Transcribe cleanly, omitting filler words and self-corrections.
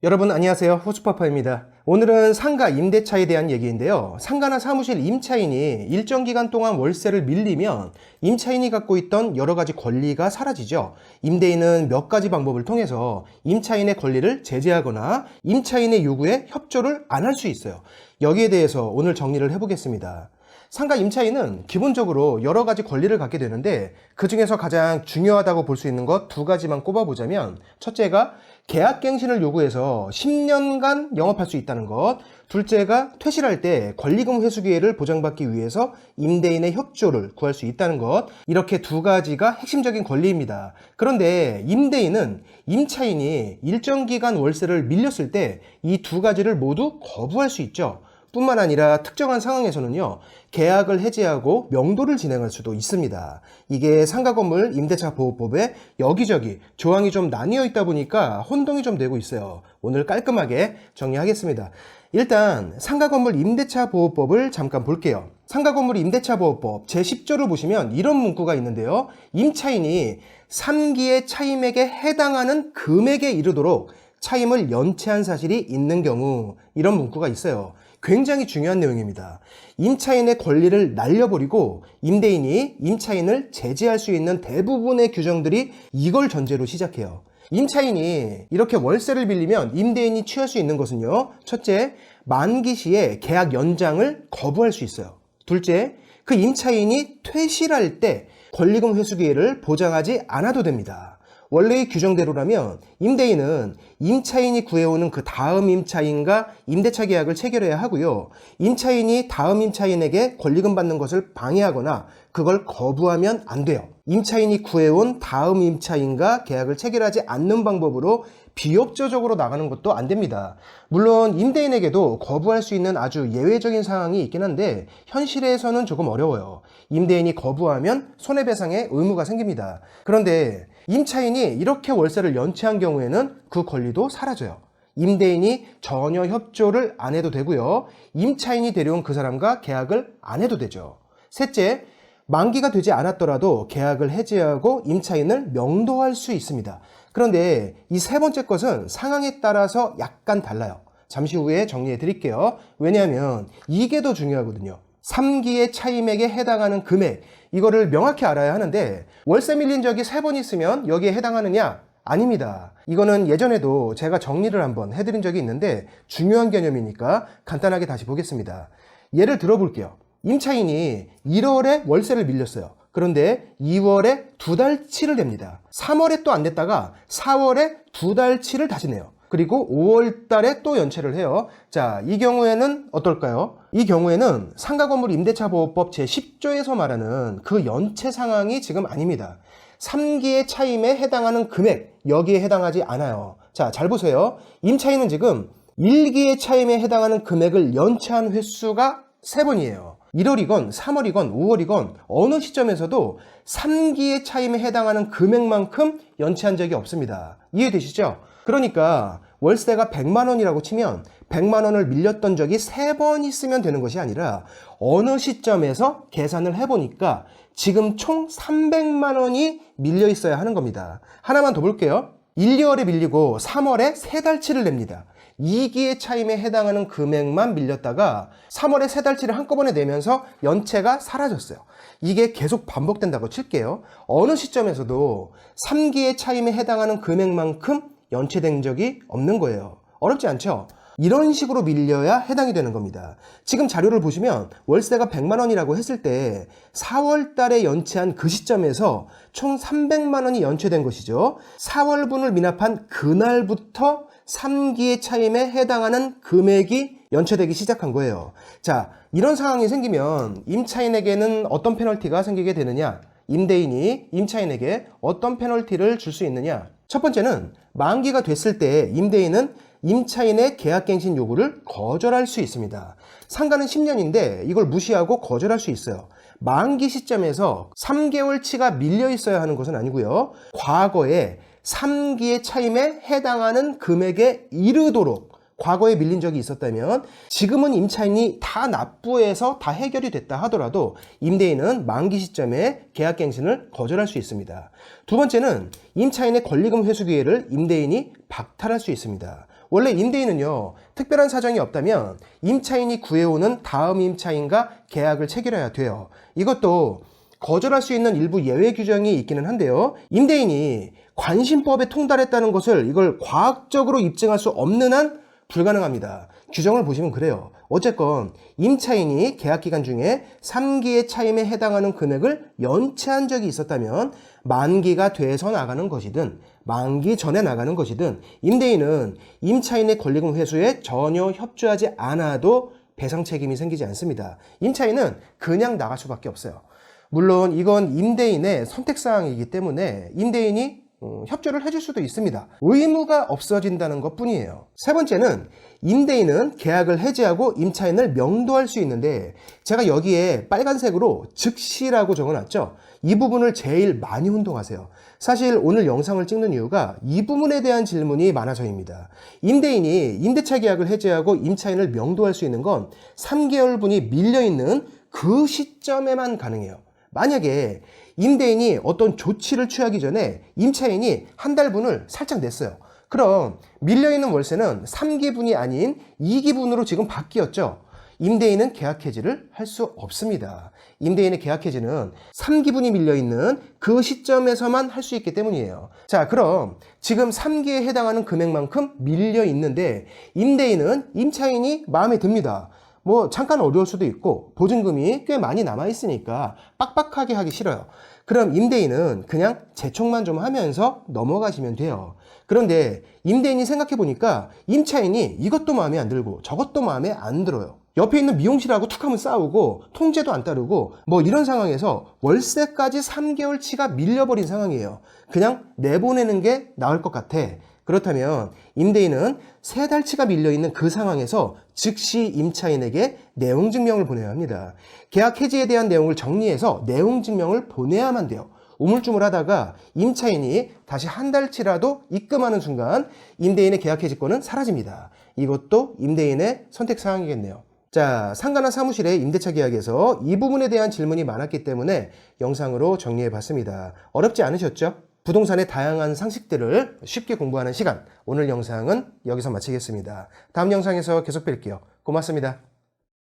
여러분 안녕하세요. 호수파파입니다. 오늘은 상가 임대차에 대한 얘기인데요. 상가나 사무실 임차인이 일정 기간 동안 월세를 밀리면 임차인이 갖고 있던 여러 가지 권리가 사라지죠. 임대인은 몇 가지 방법을 통해서 임차인의 권리를 제재하거나 임차인의 요구에 협조를 안 할 수 있어요. 여기에 대해서 오늘 정리를 해보겠습니다. 상가 임차인은 기본적으로 여러 가지 권리를 갖게 되는데 그 중에서 가장 중요하다고 볼 수 있는 것 두 가지만 꼽아보자면, 첫째가 계약갱신을 요구해서 10년간 영업할 수 있다는 것, 둘째가 퇴실할 때 권리금 회수 기회를 보장받기 위해서 임대인의 협조를 구할 수 있다는 것, 이렇게 두 가지가 핵심적인 권리입니다. 그런데 임대인은 임차인이 일정 기간 월세를 밀렸을 때 이 두 가지를 모두 거부할 수 있죠. 뿐만 아니라 특정한 상황에서는요, 계약을 해지하고 명도를 진행할 수도 있습니다. 이게 상가건물 임대차 보호법에 여기저기 조항이 좀 나뉘어 있다 보니까 혼동이 좀 되고 있어요. 오늘 깔끔하게 정리하겠습니다. 일단 상가건물 임대차 보호법을 잠깐 볼게요. 상가건물 임대차 보호법 제10조를 보시면 이런 문구가 있는데요. 임차인이 3기의 차임액에 해당하는 금액에 이르도록 차임을 연체한 사실이 있는 경우, 이런 문구가 있어요. 굉장히 중요한 내용입니다. 임차인의 권리를 날려버리고 임대인이 임차인을 제재할 수 있는 대부분의 규정들이 이걸 전제로 시작해요. 임차인이 이렇게 월세를 빌리면 임대인이 취할 수 있는 것은요, 첫째, 만기 시에 계약 연장을 거부할 수 있어요. 둘째, 그 임차인이 퇴실할 때 권리금 회수 기회를 보장하지 않아도 됩니다. 원래의 규정대로라면 임대인은 임차인이 구해오는 그 다음 임차인과 임대차 계약을 체결해야 하고요. 임차인이 다음 임차인에게 권리금 받는 것을 방해하거나 그걸 거부하면 안 돼요. 임차인이 구해온 다음 임차인과 계약을 체결하지 않는 방법으로 비협조적으로 나가는 것도 안 됩니다. 물론 임대인에게도 거부할 수 있는 아주 예외적인 상황이 있긴 한데 현실에서는 조금 어려워요. 임대인이 거부하면 손해배상의 의무가 생깁니다. 그런데 임차인이 이렇게 월세를 연체한 경우에는 그 권리도 사라져요. 임대인이 전혀 협조를 안 해도 되고요. 임차인이 데려온 그 사람과 계약을 안 해도 되죠. 셋째, 만기가 되지 않았더라도 계약을 해지하고 임차인을 명도할 수 있습니다. 그런데 이 세 번째 것은 상황에 따라서 약간 달라요. 잠시 후에 정리해 드릴게요. 왜냐하면 이게 더 중요하거든요. 3기의 차임액에 해당하는 금액, 이거를 명확히 알아야 하는데 월세 밀린 적이 3번 있으면 여기에 해당하느냐? 아닙니다. 이거는 예전에도 제가 정리를 한번 해드린 적이 있는데 중요한 개념이니까 간단하게 다시 보겠습니다. 예를 들어볼게요. 임차인이 1월에 월세를 밀렸어요. 그런데 2월에 2달치를 냅니다. 3월에 또 안 냈다가 4월에 2달치를 다시 내요. 그리고 5월 달에 또 연체를 해요. 자, 이 경우에는 어떨까요? 이 경우에는 상가건물 임대차 보호법 제10조에서 말하는 그 연체 상황이 지금 아닙니다. 3기의 차임에 해당하는 금액, 여기에 해당하지 않아요. 자, 잘 보세요. 임차인은 지금 1기의 차임에 해당하는 금액을 연체한 횟수가 3번이에요. 1월이건 3월이건 5월이건 어느 시점에서도 3기의 차임에 해당하는 금액만큼 연체한 적이 없습니다. 이해되시죠? 그러니까 월세가 100만 원이라고 치면 100만 원을 밀렸던 적이 3번 있으면 되는 것이 아니라 어느 시점에서 계산을 해보니까 지금 총 300만 원이 밀려 있어야 하는 겁니다. 하나만 더 볼게요. 1, 2월에 밀리고 3월에 3달치를 냅니다. 2기의 차임에 해당하는 금액만 밀렸다가 3월에 3달치를 한꺼번에 내면서 연체가 사라졌어요. 이게 계속 반복된다고 칠게요. 어느 시점에서도 3기의 차임에 해당하는 금액만큼 연체된 적이 없는 거예요. 어렵지 않죠? 이런 식으로 밀려야 해당이 되는 겁니다. 지금 자료를 보시면 월세가 100만 원이라고 했을 때 4월 달에 연체한 그 시점에서 총 300만 원이 연체된 것이죠. 4월분을 미납한 그날부터 3기의 차임에 해당하는 금액이 연체되기 시작한 거예요. 자, 이런 상황이 생기면 임차인에게는 어떤 페널티가 생기게 되느냐? 임대인이 임차인에게 어떤 페널티를 줄 수 있느냐? 첫 번째는 만기가 됐을 때 임대인은 임차인의 계약갱신 요구를 거절할 수 있습니다. 상가는 10년인데 이걸 무시하고 거절할 수 있어요. 만기 시점에서 3개월치가 밀려 있어야 하는 것은 아니고요. 과거에 3기의 차임에 해당하는 금액에 이르도록 과거에 밀린 적이 있었다면 지금은 임차인이 다 납부해서 다 해결이 됐다 하더라도 임대인은 만기 시점에 계약갱신을 거절할 수 있습니다. 두 번째는 임차인의 권리금 회수 기회를 임대인이 박탈할 수 있습니다. 원래 임대인은요, 특별한 사정이 없다면 임차인이 구해오는 다음 임차인과 계약을 체결해야 돼요. 이것도 거절할 수 있는 일부 예외 규정이 있기는 한데요. 임대인이 관심법에 통달했다는 것을 이걸 과학적으로 입증할 수 없는 한 불가능합니다. 규정을 보시면 그래요. 어쨌건 임차인이 계약기간 중에 3기의 차임에 해당하는 금액을 연체한 적이 있었다면 만기가 돼서 나가는 것이든 만기 전에 나가는 것이든 임대인은 임차인의 권리금 회수에 전혀 협조하지 않아도 배상 책임이 생기지 않습니다. 임차인은 그냥 나갈 수밖에 없어요. 물론 이건 임대인의 선택사항이기 때문에 임대인이 협조를 해줄 수도 있습니다. 의무가 없어진다는 것 뿐이에요. 세 번째는 임대인은 계약을 해지하고 임차인을 명도할 수 있는데 제가 여기에 빨간색으로 즉시라고 적어놨죠. 이 부분을 제일 많이 혼동하세요. 사실 오늘 영상을 찍는 이유가 이 부분에 대한 질문이 많아서입니다. 임대인이 임대차 계약을 해지하고 임차인을 명도할 수 있는 건 3개월분이 밀려있는 그 시점에만 가능해요. 만약에 임대인이 어떤 조치를 취하기 전에 임차인이 한 달분을 살짝 냈어요. 그럼 밀려있는 월세는 3기분이 아닌 2기분으로 지금 바뀌었죠. 임대인은 계약 해지를 할 수 없습니다. 임대인의 계약 해지는 3기분이 밀려있는 그 시점에서만 할 수 있기 때문이에요. 자, 그럼 지금 3기에 해당하는 금액만큼 밀려있는데 임대인은 임차인이 마음에 듭니다. 뭐 잠깐 어려울 수도 있고 보증금이 꽤 많이 남아있으니까 빡빡하게 하기 싫어요. 그럼 임대인은 그냥 재촉만 좀 하면서 넘어가시면 돼요. 그런데 임대인이 생각해보니까 임차인이 이것도 마음에 안 들고 저것도 마음에 안 들어요. 옆에 있는 미용실하고 툭 하면 싸우고 통제도 안 따르고 뭐 이런 상황에서 월세까지 3개월치가 밀려버린 상황이에요. 그냥 내보내는 게 나을 것 같아. 그렇다면 임대인은 3달치가 밀려있는 그 상황에서 즉시 임차인에게 내용증명을 보내야 합니다. 계약 해지에 대한 내용을 정리해서 내용증명을 보내야만 돼요. 우물쭈물하다가 임차인이 다시 한 달치라도 입금하는 순간 임대인의 계약 해지권은 사라집니다. 이것도 임대인의 선택사항이겠네요. 자, 상가나 사무실의 임대차 계약에서 이 부분에 대한 질문이 많았기 때문에 영상으로 정리해봤습니다. 어렵지 않으셨죠? 부동산의 다양한 상식들을 쉽게 공부하는 시간, 오늘 영상은 여기서 마치겠습니다. 다음 영상에서 계속 뵐게요. 고맙습니다.